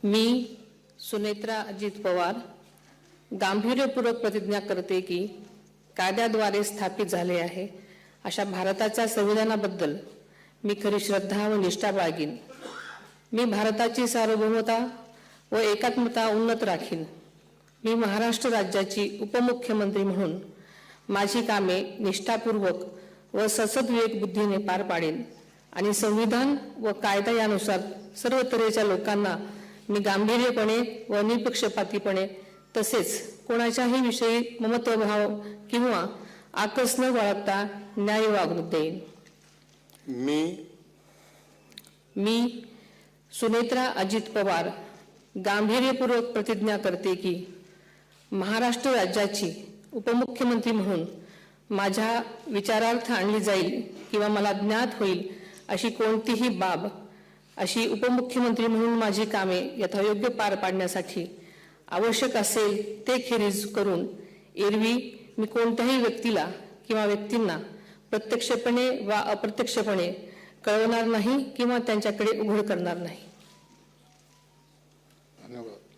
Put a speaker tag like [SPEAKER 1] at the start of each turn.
[SPEAKER 1] मी सुनेत्रा अजित पवार गांभीर्यपूर्वक प्रतिज्ञा करते की कायद्याद्वारे स्थापित झाले आहे अशा भारताच्या संविधानाबद्दल मी खरी श्रद्धा व निष्ठा बाळगीन। मी भारताची सार्वभौमता व एकात्मता उन्नत राखीन। मी महाराष्ट्र राज्याची उपमुख्यमंत्री म्हणून माझी कामे निष्ठापूर्वक व ससद्विवेक बुद्धीने पार पाडेन आणि संविधान व कायदा यानुसार सर्व तऱ्हेच्या लोकांना मी गांभीर्यपणे व निपक्षपातीपणे तसेच कोणाच्याही विषयी ममत्वभाव किंवा आकस न बाळगता न्याय वागणूक देईन। मी सुनेत्रा अजित पवार गांभीर्यपूर्वक प्रतिज्ञा करते की महाराष्ट्र राज्याची उपमुख्यमंत्री म्हणून माझ्या विचारार्थ आणली जाईल किंवा मला ज्ञात होईल अशी कोणतीही बाब अशी उपमुख्यमंत्री म्हणून माझी कामे यथायोग्य पार पाडण्यासाठी आवश्यक असेल ते खेरीज करून एरवी मी कोणत्याही व्यक्तीला किंवा व्यक्तींना प्रत्यक्षपणे वा अप्रत्यक्षपणे कळवणार नाही किंवा त्यांच्याकडे उघड करणार नाही।
[SPEAKER 2] धन्यवाद।